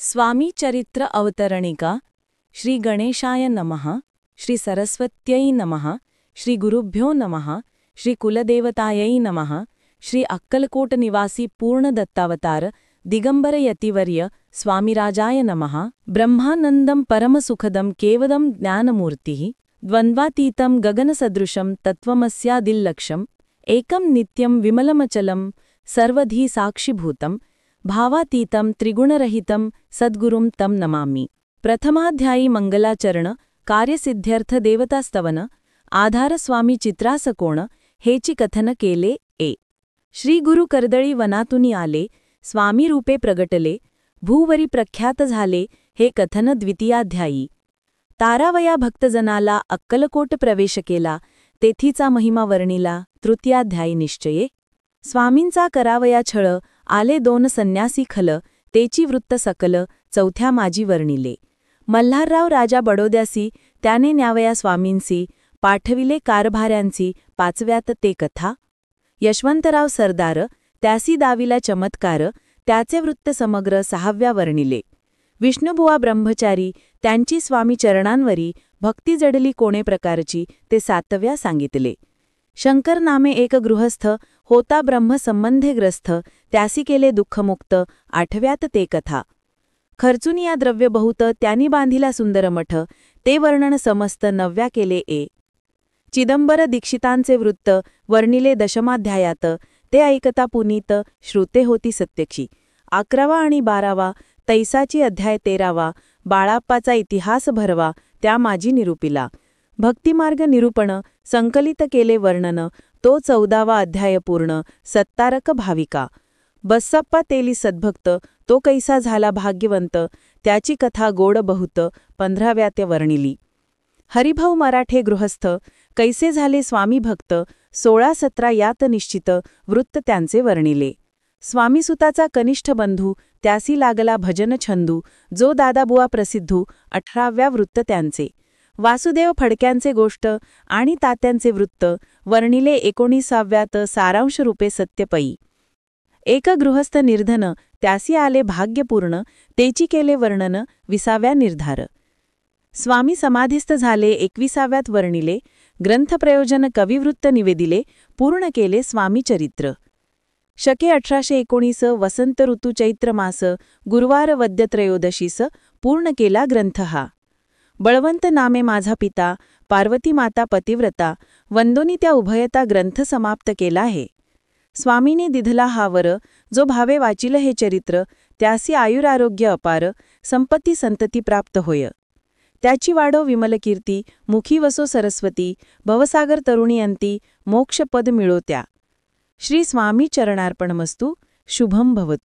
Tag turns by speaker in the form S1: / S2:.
S1: स्वामी चरित्र अवतरणिका श्री गणेशाय नमः श्री सरस्वत्यै नमः श्री गुरुभ्यो नमः श्री कुलदेवतायै नमः श्री अक्कलकोट निवासी पूर्ण दत्तावतार दिगंबर यतिवर्य स्वामीराजाय नमः ब्रह्मानंदं परमसुखदं केवलं ज्ञानमूर्तिः द्वन्द्वातीतं गगनसदृशं तत्त्वमस्यादिलक्ष्यम् एकं नित्यं विमलमचलं सर्वधी साक्षिभूतं भावातीतं त्रिगुणरहितं सद्गुरुं तं नमामि। प्रथमाध्यायी मंगलाचरण कार्यसिद्ध्यर्थ देवतास्तवन आधार स्वामी चित्रासकोण हेची कथन केले ए। श्री गुरु कर्दळी वनातुनी आले स्वामी रूपे प्रगटले भूवरी प्रख्यात झाले हे कथन द्वितीयाध्यायी। तारावया भक्तजनाला अक्कलकोट प्रवेश केला तेथीचा महिमा वर्णिला तृतीयाध्यायी निश्चये। स्वामींचा करावया छळ आले दोन संन्यासी खल तेची वृत्त सकल चौथ्या माजी वर्णिले। मल्हारराव राजा बडोद्यासी त्याने न्यावया स्वामींसी पाठविले कारभाऱ्यांची पाचव्यात ते कथा। यशवंतराव सरदार त्यासी दाविला चमत्कार त्याचे वृत्त समग्र सहाव्या वर्णिले। विष्णुबुवा ब्रह्मचारी त्यांची स्वामी चरणांवरी भक्ती जडली कोणे प्रकारची ते सातव्या सांगितले। शंकर नामे एक गृहस्थ होता ब्रह्मसंबंधे ग्रस्थ त्यासी केले दुःखमुक्त आठव्यात ते कथा। खर्चुनिया द्रव्य बहुत त्यांनी बांधिला सुंदर मठ ते वर्णन समस्त नवव्या केले ए। चिदंबर दीक्षितांचे वृत्त वर्णिले दशमाध्यायात ते ऐकता पुनीत श्रुते होती सत्यक्षी। 11वा आणि 12वा तैसाची अध्याय 13वा बाळाप्पाचा इतिहास भरवा त्या माजी निरूपिला। भक्तिमार्ग निरूपण संकलित केले वर्णन तो 14वा अध्याय पूर्ण सत्तारक भाविका। बस्सप्पा तेली सद्भक्त तो कैसा झाला भाग्यवंत त्याची कथा गोड बहुत 15व्यात वर्णिली। हरिभाऊ मराठे गृहस्थ कैसे झाले स्वामी भक्त 16-17 यात निश्चित वृत्त त्यांचे वर्णिले। स्वामीसुताचा कनिष्ठ बंधू त्यासी लागला भजन छंदू जो दादाबुवा प्रसिद्धू 18व्या वृत्त त्यांचे। वासुदेव फडक्यांचे गोष्ट आणि तात्यांचे वृत्त वर्णिले 19व्यात सारांश रूपे सत्यपई। एक गृहस्थ निर्धन त्यासी आले भाग्यपूर्ण तेची केले वर्णन 20व्या निर्धार। स्वामी समाधिस्थ झाले 21व्यात वर्णिले। ग्रंथप्रयोजन कविवृत्त निवेदिले पूर्ण केले स्वामी चरित्र। शके 1819 वसंत ऋतू चैत्र मास गुरुवार वद्य त्रयोदशीस पूर्ण केला ग्रंथ हा। बळवंत नामे माझा पिता पार्वती माता पतिव्रता वंदोनी त्या उभयता ग्रंथ समाप्त केला आहे। स्वामीने दिधला हा वर जो भावे वाचिल हे चरित्र त्यासी आयुरारोग्य अपार संपत्ती संतती प्राप्त होय। त्याची वाढो विमल कीर्ती मुखी वसो सरस्वती भवसागर तरुणी अंती मोक्षपद मिळो त्या। श्री स्वामी चरणार्पणमस्तु शुभम भवतु।